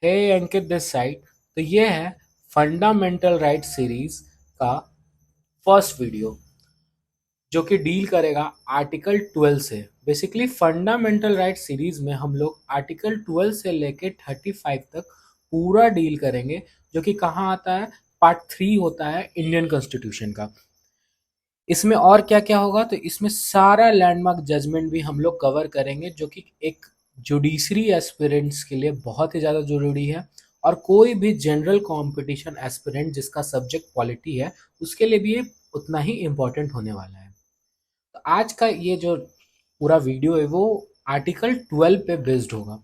Hey Ankit this side. तो ये है फंडामेंटल राइट सीरीज का फर्स्ट वीडियो जो कि डील करेगा आर्टिकल 12 से। बेसिकली फंडामेंटल राइट सीरीज में हम लोग आर्टिकल 12 से लेके 35 तक पूरा डील करेंगे, जो कि कहाँ आता है, पार्ट 3 होता है इंडियन कॉन्स्टिट्यूशन का। इसमें और क्या क्या होगा, तो इसमें सारा लैंडमार्क जजमेंट भी हम लोग कवर करेंगे, जो कि एक जुडिशरी एस्पिरेंट्स के लिए बहुत ही ज़्यादा ज़रूरी है, और कोई भी जनरल कंपटीशन एस्पिरेंट जिसका सब्जेक्ट पॉलिटी है उसके लिए भी ये उतना ही इम्पोर्टेंट होने वाला है। तो आज का ये जो पूरा वीडियो है वो आर्टिकल 12 पे बेस्ड होगा।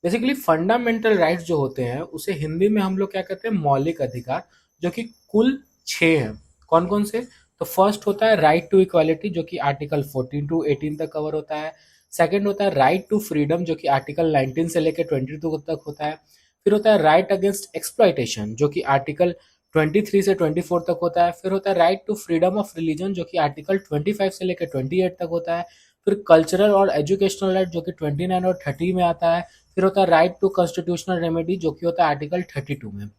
बेसिकली फंडामेंटल राइट्स जो होते हैं उसे हिंदी में हम लोग क्या कहते हैं, मौलिक अधिकार, जो कि कुल 6 हैं। कौन कौन से, तो फर्स्ट होता है राइट टू इक्वालिटी, जो कि आर्टिकल 14 टू 18 तक कवर होता है। सेकंड होता है राइट टू फ्रीडम, जो कि आर्टिकल 19 से लेकर 22 तक होता है। फिर होता है राइट अगेंस्ट एक्सप्लॉइटेशन, जो कि आर्टिकल 23 से 24 तक होता है। फिर होता है right to freedom of religion, जो कि आर्टिकल 25 से लेकर 28 तक होता है। फिर कल्चरल और एजुकेशनल राइट, जो कि 29 और 30 में आता है। फिर होता है राइट टू कॉन्स्टिट्यूशनल रेमेडी, जो कि होता है आर्टिकल 32 में।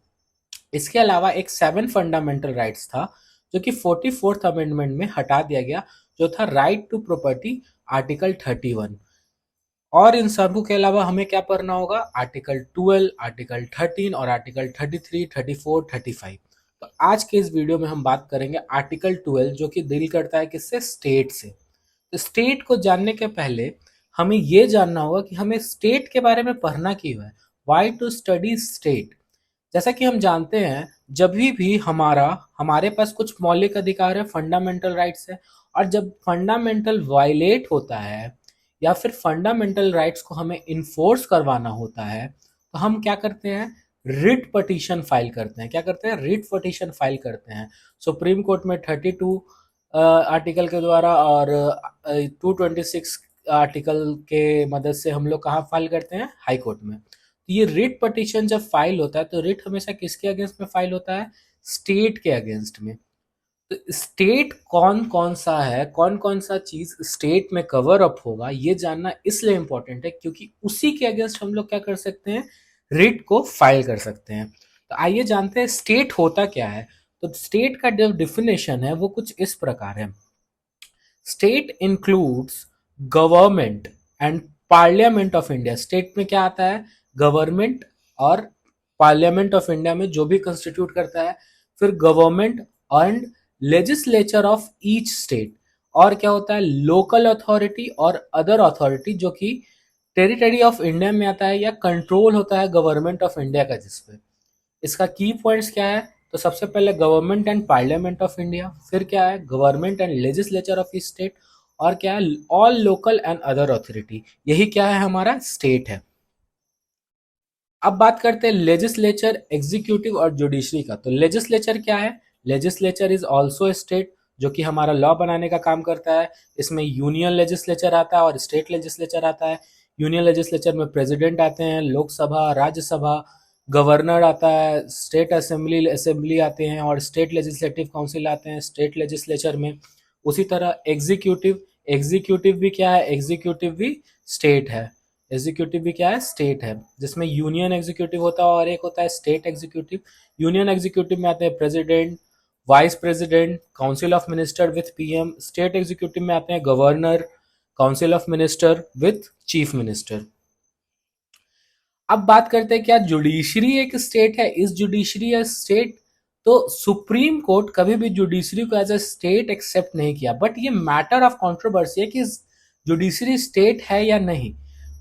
इसके अलावा एक 7 फंडामेंटल राइट्स था, जो कि 44th अमेंडमेंट में हटा दिया गया, जो था राइट टू प्रॉपर्टी, आर्टिकल 31। और इन सबों के अलावा हमें क्या पढ़ना होगा, आर्टिकल 12, आर्टिकल 13 और आर्टिकल 33, 34, 35। तो आज के इस वीडियो में हम बात करेंगे आर्टिकल 12, जो कि डील करता है किससे, स्टेट से। तो स्टेट को जानने के पहले हमें ये जानना होगा कि हमें स्टेट के बारे में पढ़ना क्यों है, वाई टू स्टडी स्टेट। जैसा कि हम जानते हैं, जब भी हमारे पास कुछ मौलिक अधिकार है, फंडामेंटल राइट्स है, और जब फंडामेंटल वायलेट होता है या फिर फंडामेंटल राइट्स को हमें इन्फोर्स करवाना होता है, तो हम क्या करते हैं, रिट पटिशन फाइल करते हैं। क्या करते हैं, रिट पटिशन फाइल करते हैं सुप्रीम कोर्ट में 32 आर्टिकल के द्वारा, और 226 आर्टिकल के मदद से हम लोग कहाँ फाइल करते हैं, हाई कोर्ट में। तो ये रिट पटिशन जब फाइल होता है तो रिट हमेशा किसके अगेंस्ट में फाइल होता है, स्टेट के अगेंस्ट में। तो स्टेट कौन कौन सा है, कौन कौन सा चीज स्टेट में कवर अप होगा, ये जानना इसलिए इंपॉर्टेंट है क्योंकि उसी के अगेंस्ट हम लोग क्या कर सकते हैं, रिट को फाइल कर सकते हैं। तो आइए जानते हैं स्टेट होता क्या है। तो स्टेट का जो डिफिनेशन है वो कुछ इस प्रकार है। State includes government and parliament of India. State में क्या आता है, गवर्नमेंट और पार्लियामेंट ऑफ इंडिया में जो भी कंस्टिट्यूट करता है। फिर government and legislature of each state. और क्या होता है, लोकल अथॉरिटी और अदर अथॉरिटी, जो कि टेरिटरी ऑफ इंडिया में आता है या कंट्रोल होता है गवर्नमेंट ऑफ इंडिया का जिसपे। इसका की पॉइंट्स क्या है, तो सबसे पहले government and parliament of India, फिर क्या है, government and legislature of each state, और क्या है, all local and other authority. यही क्या है, हमारा स्टेट है। अब बात करते हैं लेजिस्लेचर, एग्जीक्यूटिव और जुडिशरी का। तो लेजिस्लेचर क्या है, लेजिस्लेचर इज ऑल्सो स्टेट, जो कि हमारा लॉ बनाने का काम करता है। इसमें यूनियन लेजिस्लेचर आता है और स्टेट लेजिस्लेचर आता है। यूनियन लेजिस्लेचर में प्रेसिडेंट आते हैं, लोकसभा, राज्यसभा, गवर्नर आता है, स्टेट असेंबली असेंबली आते हैं, और स्टेट लेजिस्लेटिव काउंसिल आते हैं स्टेट लेजिस्लेचर में। उसी तरह एग्जीक्यूटिव, एग्जीक्यूटिव भी क्या है, एग्जीक्यूटिव भी स्टेट है। एग्जीक्यूटिव भी क्या है, स्टेट है, जिसमें यूनियन एग्जीक्यूटिव होता है और एक होता है स्टेट एग्जीक्यूटिव। यूनियन एग्जीक्यूटिव में आते हैं president, vice president, council of minister with PM. State executive में आते हैं governor, council of minister with chief minister. अब बात करते हैं क्या जुडिशरी एक स्टेट है, इस जुडिशरी या स्टेट। तो सुप्रीम कोर्ट कभी भी जुडिशरी को एज अ स्टेट एक्सेप्ट नहीं किया, बट ये मैटर ऑफ कंट्रोवर्सी है कि जुडिशरी स्टेट है या नहीं।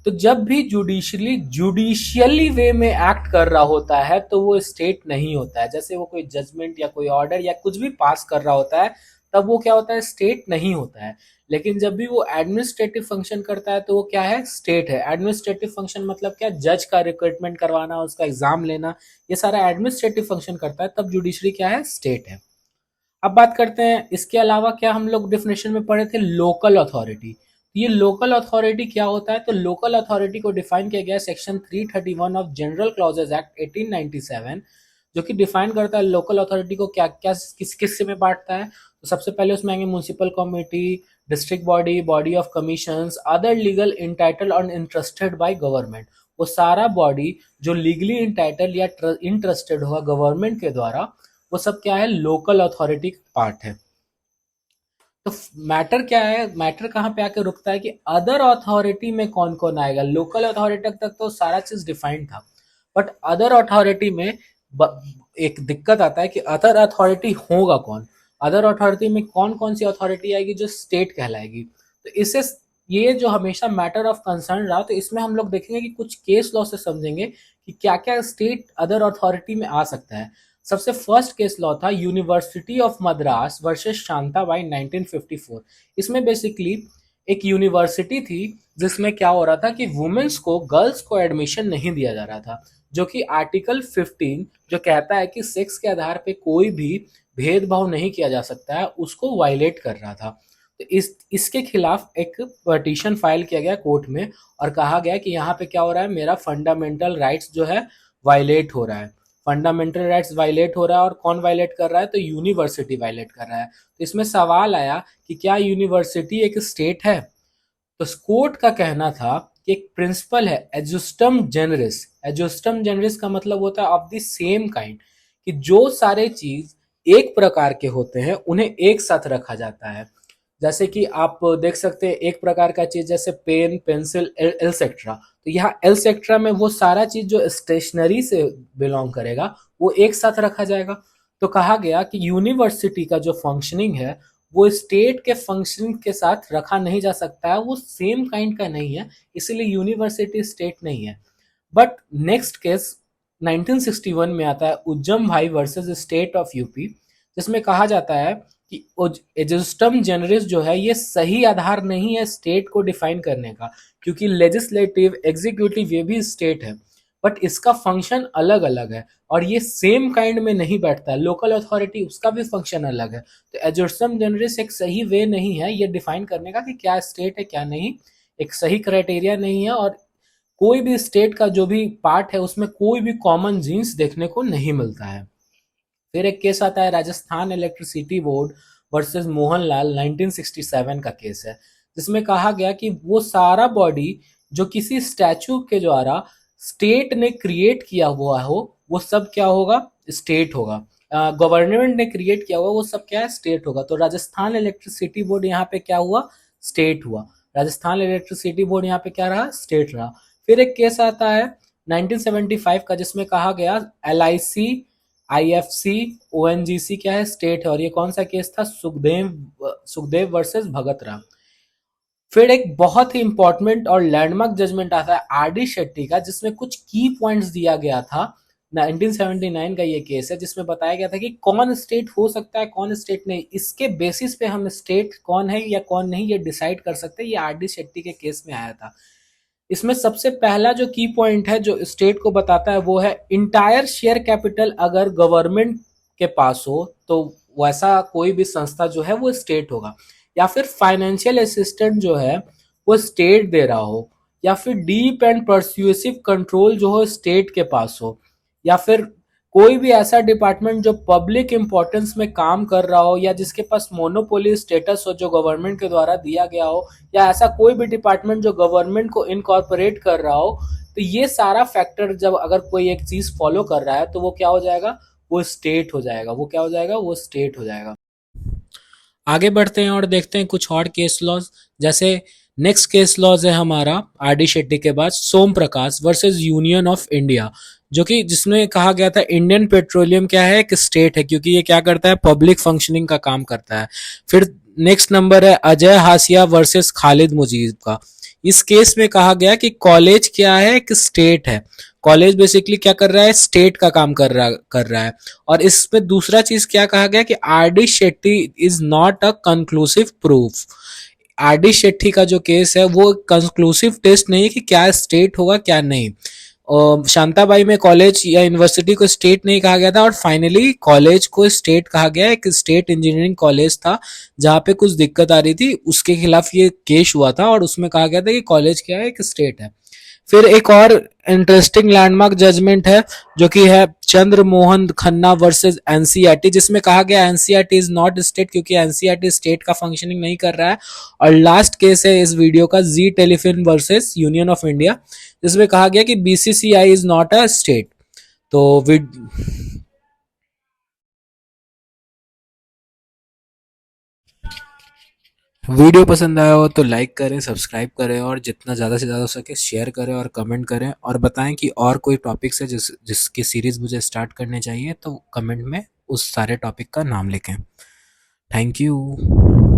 तो जब भी जुडिशियली वे में एक्ट कर रहा होता है तो वो स्टेट नहीं होता है। जैसे वो कोई जजमेंट या कोई ऑर्डर या कुछ भी पास कर रहा होता है, तब वो क्या होता है, स्टेट नहीं होता है। लेकिन जब भी वो एडमिनिस्ट्रेटिव फंक्शन करता है तो वो क्या है, स्टेट है। एडमिनिस्ट्रेटिव फंक्शन मतलब क्या, जज का रिक्रूटमेंट करवाना, उसका एग्जाम लेना, ये सारा एडमिनिस्ट्रेटिव फंक्शन करता है, तब जुडिशरी क्या है, स्टेट है। अब बात करते हैं इसके अलावा क्या हम लोग डेफिनेशन में पढ़े थे, लोकल अथॉरिटी। ये लोकल अथॉरिटी क्या होता है, तो लोकल अथॉरिटी को डिफाइन किया गया section 331 of general clauses act 1897, जो कि डिफाइन करता है लोकल अथॉरिटी को क्या क्या किस किस में बांटता है। तो सबसे पहले उसमें आएंगे municipal committee, district body, body of commissions, other legal entitle और इंटरेस्टेड बाय गवर्नमेंट। वो सारा बॉडी जो लीगली इंटाइटल या इंटरेस्टेड होगा गवर्नमेंट के द्वारा, वो सब क्या है, लोकल अथॉरिटी पार्ट है। तो मैटर क्या है, मैटर कहाँ पे आके रुकता है कि अदर अथॉरिटी में कौन कौन आएगा। लोकल अथॉरिटी तक तो सारा चीज डिफाइंड था, बट अदर अथॉरिटी में एक दिक्कत आता है कि अदर अथॉरिटी होगा कौन, अदर अथॉरिटी में कौन कौन सी अथॉरिटी आएगी जो स्टेट कहलाएगी। तो इससे ये जो हमेशा मैटर ऑफ कंसर्न रहा, तो इसमें हम लोग देखेंगे कि कुछ केस लॉ से समझेंगे कि क्या क्या स्टेट अदर अथॉरिटी में आ सकता है। सबसे फर्स्ट केस लॉ था university of Madras versus Shantabai 1954। इसमें बेसिकली एक यूनिवर्सिटी थी जिसमें क्या हो रहा था कि वुमेन्स को, गर्ल्स को एडमिशन नहीं दिया जा रहा था, जो कि आर्टिकल 15 जो कहता है कि सेक्स के आधार पे कोई भी भेदभाव नहीं किया जा सकता है, उसको वायलेट कर रहा था। तो इसके खिलाफ एक पटिशन फाइल किया गया कोर्ट में और कहा गया कि यहाँ पे क्या हो रहा है, मेरा फंडामेंटल राइट्स जो है वायलेट हो रहा है, फंडामेंटल राइट्स वायलेट हो रहा है। और कौन वायलेट कर रहा है, तो यूनिवर्सिटी वायलेट कर रहा है। तो इसमें सवाल आया कि क्या यूनिवर्सिटी एक स्टेट है। तो कोर्ट का कहना था कि एक प्रिंसिपल है एजुस्टम जेनरिस। एजुस्टम जेनरिस का मतलब होता है ऑफ द सेम काइंड, कि जो सारे चीज एक प्रकार के होते हैं उन्हें एक साथ रखा जाता है। जैसे कि आप देख सकते हैं एक प्रकार का चीज जैसे पेन, पेंसिल, एलसेट्रा, तो यहाँ एलसेट्रा में वो सारा चीज जो स्टेशनरी से बिलोंग करेगा वो एक साथ रखा जाएगा। तो कहा गया कि यूनिवर्सिटी का जो फंक्शनिंग है वो स्टेट के फंक्शनिंग के साथ रखा नहीं जा सकता है, वो सेम काइंड का नहीं है, इसीलिए यूनिवर्सिटी स्टेट नहीं है। बट नेक्स्ट केस 1961 में आता है उज्जम भाई वर्सेस स्टेट ऑफ यूपी, जिसमें कहा जाता है कि एजुस्टम जेनरिस जो है ये सही आधार नहीं है स्टेट को डिफाइन करने का, क्योंकि लेजिस्लेटिव, एग्जीक्यूटिव ये भी स्टेट है, बट इसका फंक्शन अलग अलग है और ये सेम काइंड में नहीं बैठता है। लोकल अथॉरिटी उसका भी फंक्शन अलग है। तो एजुस्टम जेनरिस एक सही वे नहीं है ये डिफाइन करने का कि क्या स्टेट है क्या नहीं, एक सही क्राइटेरिया नहीं है। और कोई भी स्टेट का जो भी पार्ट है उसमें कोई भी कॉमन जीन्स देखने को नहीं मिलता है। फिर एक केस आता है Rajasthan electricity board versus Mohanlal 1967 का केस है, जिसमें कहा गया कि वो सारा बॉडी जो किसी स्टैचू के द्वारा स्टेट ने क्रिएट किया हुआ हो वो सब क्या होगा, स्टेट होगा। गवर्नमेंट ने क्रिएट किया हुआ वो सब क्या है, स्टेट होगा। तो राजस्थान इलेक्ट्रिसिटी बोर्ड यहाँ पे क्या हुआ, स्टेट हुआ। राजस्थान इलेक्ट्रिसिटी बोर्ड यहाँ पे क्या रहा, स्टेट रहा। फिर एक केस आता है 1975 का जिसमें कहा गया LIC, IFC, ONGC क्या है, स्टेट है। और ये कौन सा केस था, सुखदेव वर्सेस भगत राम। फिर एक बहुत ही इंपॉर्टेंट और लैंडमार्क जजमेंट आता है RD शेट्टी का, जिसमें कुछ की पॉइंट्स दिया गया था। 1979 का ये केस है जिसमें बताया गया था कि कौन स्टेट हो सकता है कौन स्टेट नहीं, इसके बेसिस पे हम स्टेट कौन है या कौन नहीं ये डिसाइड कर सकते हैं। ये RD शेट्टी के केस में आया था। इसमें सबसे पहला जो की पॉइंट है जो स्टेट को बताता है वो है इंटायर शेयर कैपिटल अगर गवर्नमेंट के पास हो तो वैसा कोई भी संस्था जो है वो स्टेट होगा, या फिर फाइनेंशियल असिस्टेंट जो है वो स्टेट दे रहा हो, या फिर डीप एंड परस्यूसिव कंट्रोल जो हो स्टेट के पास हो, या फिर कोई भी ऐसा डिपार्टमेंट जो पब्लिक इंपॉर्टेंस में काम कर रहा हो या जिसके पास मोनोपोली स्टेटस हो जो गवर्नमेंट के द्वारा दिया गया हो, या ऐसा कोई भी डिपार्टमेंट जो गवर्नमेंट को इनकॉर्पोरेट कर रहा हो। तो ये सारा फैक्टर जब अगर कोई एक चीज फॉलो कर रहा है तो वो क्या हो जाएगा, वो स्टेट हो जाएगा। वो क्या हो जाएगा, वो स्टेट हो जाएगा। आगे बढ़ते हैं और देखते हैं कुछ और केस लॉज। जैसे नेक्स्ट केस लॉज है हमारा RD शेट्टी के बाद सोम प्रकाश वर्सेस यूनियन ऑफ इंडिया, जो कि जिसमें कहा गया था इंडियन पेट्रोलियम क्या है, एक स्टेट है, क्योंकि ये क्या करता है, पब्लिक फंक्शनिंग का काम करता है। फिर नेक्स्ट नंबर है अजय हासिया वर्सेस खालिद मुजीब का। इस केस में कहा गया कि कॉलेज क्या है, एक स्टेट है। कॉलेज बेसिकली क्या कर रहा है, स्टेट का काम कर रहा है। और इसमें दूसरा चीज क्या कहा गया कि RD Shetty is not a conclusive proof. RD Shetty का जो केस है वो कंक्लूसिव टेस्ट नहीं है कि क्या स्टेट होगा क्या नहीं। शांताबाई में कॉलेज या यूनिवर्सिटी को स्टेट नहीं कहा गया था और फाइनली कॉलेज को स्टेट कहा गया। एक स्टेट इंजीनियरिंग कॉलेज था जहाँ पे कुछ दिक्कत आ रही थी, उसके खिलाफ ये केस हुआ था और उसमें कहा गया था कि कॉलेज क्या है, एक स्टेट है। फिर एक और इंटरेस्टिंग लैंडमार्क जजमेंट है जो कि है चंद्र मोहन खन्ना वर्सेस एनसीईआरटी, जिसमें कहा गया एनसीईआरटी इज नॉट स्टेट क्योंकि एनसीईआरटी स्टेट का फंक्शनिंग नहीं कर रहा है। और लास्ट केस है इस वीडियो का Zee telefilm versus Union of India, जिसमें कहा गया कि BCCI is not a state. तो वीडियो पसंद आया हो तो लाइक करें, सब्सक्राइब करें और जितना ज़्यादा से ज़्यादा हो सके शेयर करें और कमेंट करें, और बताएं कि और कोई टॉपिक्स है जिसकी सीरीज़ मुझे स्टार्ट करने चाहिए, तो कमेंट में उस सारे टॉपिक का नाम लिखें। Thank you.